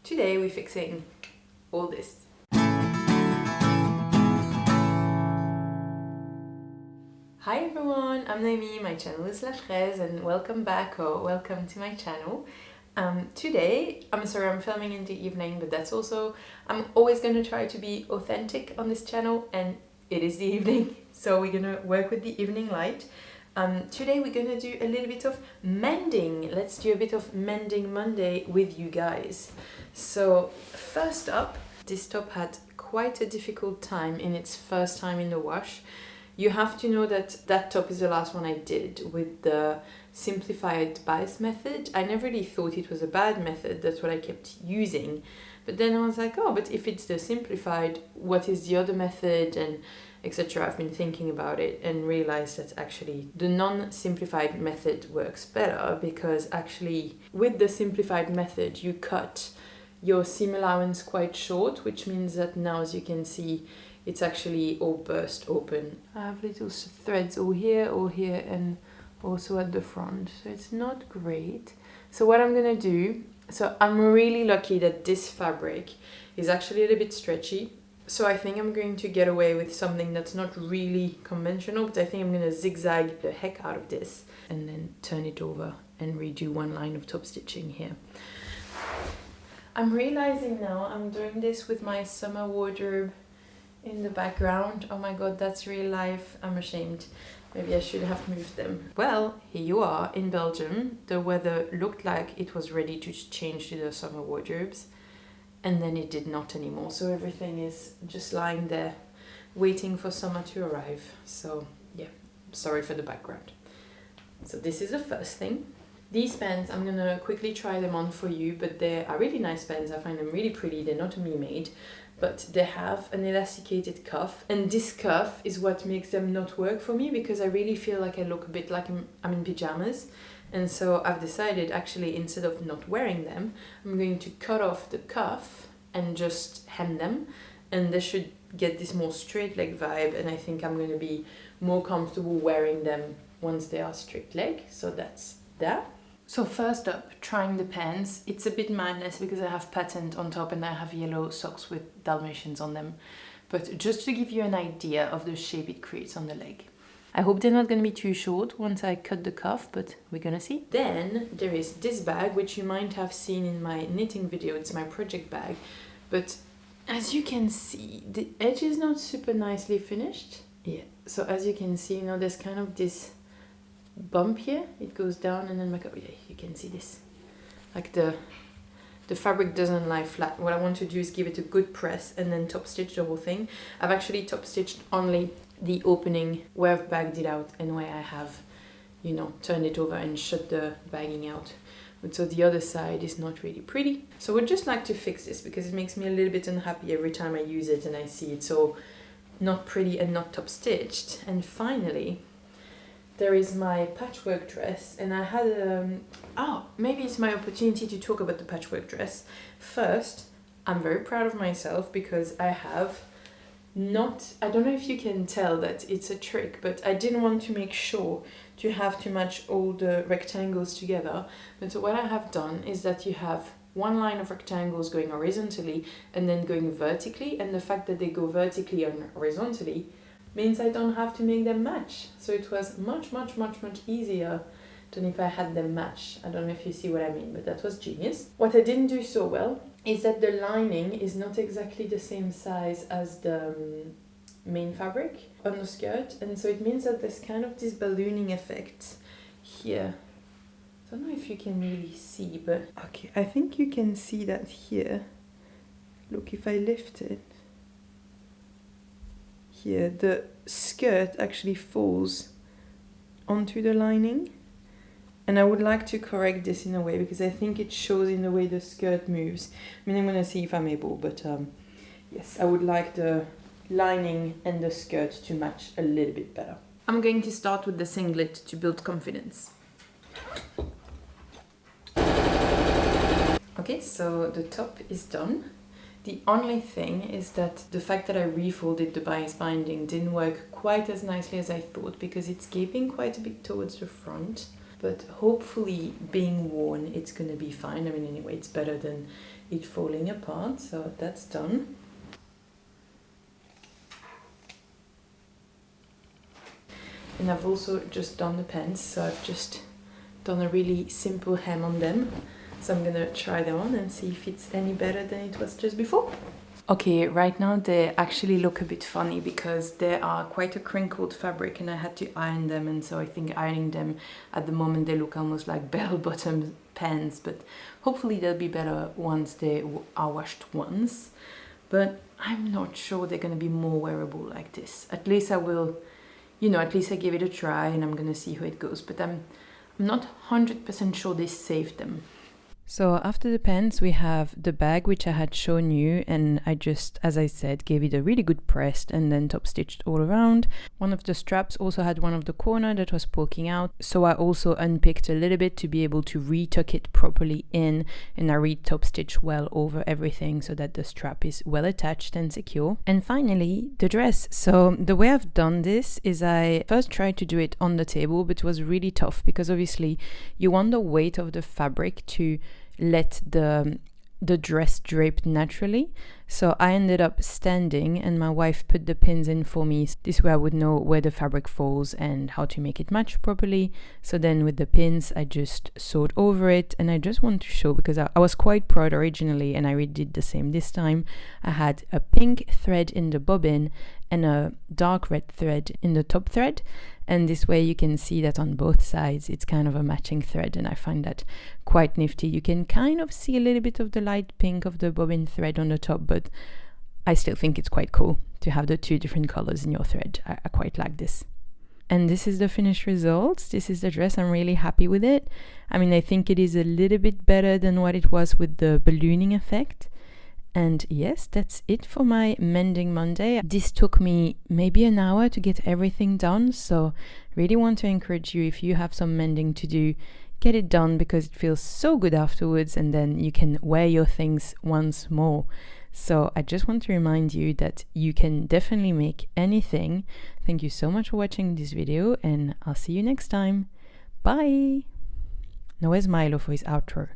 Today we're fixing all this. Hi everyone, I'm Noémie, my channel is La Fraise, and welcome back or welcome to my channel. Today, I'm sorry I'm filming in the evening, but that's also, I'm always going to try to be authentic on this channel, and it is the evening, so we're going to work with the evening light. Today we're going to do a little bit of mending. Let's do a bit of Mending Monday with you guys. So first up, this top had quite a difficult time in its first time in the wash. You have to know that that top is the last one I did with the simplified bias method. I never really thought it was a bad method, that's what I kept using. But then I was like, oh, but if it's the simplified, what is the other method, and etc. I've been thinking about it and realized that actually the non-simplified method works better, because actually with the simplified method you cut your seam allowance quite short, which means that now, as you can see, it's actually all burst open. I have little threads all here, and also at the front, so it's not great. So what I'm gonna do, so I'm really lucky that this fabric is actually a little bit stretchy, so I think I'm going to get away with something that's not really conventional, but I think I'm gonna zigzag the heck out of this and then turn it over and redo one line of top stitching here. I'm realizing now I'm doing this with my summer wardrobe in the background. Oh my god, that's real life. I'm ashamed. Maybe I should have moved them. Well, here you are in Belgium. The weather looked like it was ready to change to the summer wardrobes, and then it did not anymore. So everything is just lying there waiting for summer to arrive. So yeah, sorry for the background. So this is the first thing. These pants, I'm gonna quickly try them on for you, but they are really nice pants. I find them really pretty. They're not me made, but they have an elasticated cuff, and this cuff is what makes them not work for me, because I really feel like I look a bit like I'm in pajamas. And so I've decided, actually, instead of not wearing them, I'm going to cut off the cuff and just hem them, and they should get this more straight leg vibe, and I think I'm going to be more comfortable wearing them once they are straight leg. So that's that. So first up, trying the pants. It's a bit madness because I have patent on top and I have yellow socks with Dalmatians on them. But just to give you an idea of the shape it creates on the leg. I hope they're not going to be too short once I cut the cuff, but we're gonna see. Then there is this bag, which you might have seen in my knitting video. It's my project bag. But as you can see, the edge is not super nicely finished. Yeah, so as you can see, you know, there's kind of this bump here. It goes down and then back up. Yeah, you can see this. Like the fabric doesn't lie flat. What I want to do is give it a good press and then top stitch the whole thing. I've actually top stitched only the opening where I've bagged it out and where I have, you know, turned it over and shut the bagging out. But so the other side is not really pretty. So I would just like to fix this because it makes me a little bit unhappy every time I use it and I see it so not pretty and not top stitched. And finally, there is my patchwork dress, and I had maybe it's my opportunity to talk about the patchwork dress. First, I'm very proud of myself because I have I don't know if you can tell that it's a trick, but I didn't want to make sure to have to match all the rectangles together. But so what I have done is that you have one line of rectangles going horizontally and then going vertically, and the fact that they go vertically and horizontally means I don't have to make them match. So it was much easier than if I had them match. I don't know if you see what I mean, but that was genius. What I didn't do so well is that the lining is not exactly the same size as the main fabric on the skirt, and so it means that there's kind of this ballooning effect here. I don't know if you can really see, but okay, I think you can see that here. Look, if I lift it, here, the skirt actually falls onto the lining, and I would like to correct this in a way because I think it shows in the way the skirt moves. I mean, I'm gonna see if I'm able, but yes, I would like the lining and the skirt to match a little bit better. I'm going to start with the singlet to build confidence. Okay, so the top is done. The only thing is that the fact that I refolded the bias binding didn't work quite as nicely as I thought, because it's gaping quite a bit towards the front. but hopefully being worn, it's gonna be fine. I mean, anyway, it's better than it falling apart, so that's done. And I've also just done the pants, so I've just done a really simple hem on them. So I'm gonna try them on and see if it's any better than it was just before. Okay, right now they actually look a bit funny because they are quite a crinkled fabric and I had to iron them, and so I think ironing them at the moment they look almost like bell-bottom pants, but hopefully they'll be better once they are washed once. But I'm not sure they're gonna be more wearable like this. At least I will, you know, at least I gave it a try and I'm gonna see how it goes, but I'm not 100% sure they saved them. So after the pants we have the bag, which I had shown you, and I just, as I said, gave it a really good press and then top stitched all around. One of the straps also had one of the corner that was poking out, so I also unpicked a little bit to be able to retuck it properly in, and I re-top stitch well over everything so that the strap is well attached and secure. And finally the dress. So the way I've done this is I first tried to do it on the table, but it was really tough because obviously you want the weight of the fabric to let the dress drape naturally. So I ended up standing and my wife put the pins in for me. This way I would know where the fabric falls and how to make it match properly. So then with the pins I just sewed over it, and I just want to show because I was quite proud originally and I redid the same this time. I had a pink thread in the bobbin and a dark red thread in the top thread, and this way you can see that on both sides it's kind of a matching thread, and I find that quite nifty. You can kind of see a little bit of the light pink of the bobbin thread on the top, but I still think it's quite cool to have the two different colors in your thread. I quite like this. And this is the finished results. This is the dress. I'm really happy with it. I mean, I think it is a little bit better than what it was with the ballooning effect. And yes, that's it for my Mending Monday. This took me maybe an hour to get everything done, so really want to encourage you, if you have some mending to do, get it done because it feels so good afterwards, and then you can wear your things once more. So I just want to remind you that you can definitely make anything. Thank you so much for watching this video, and I'll see you next time. Bye! Noé smile for his outro.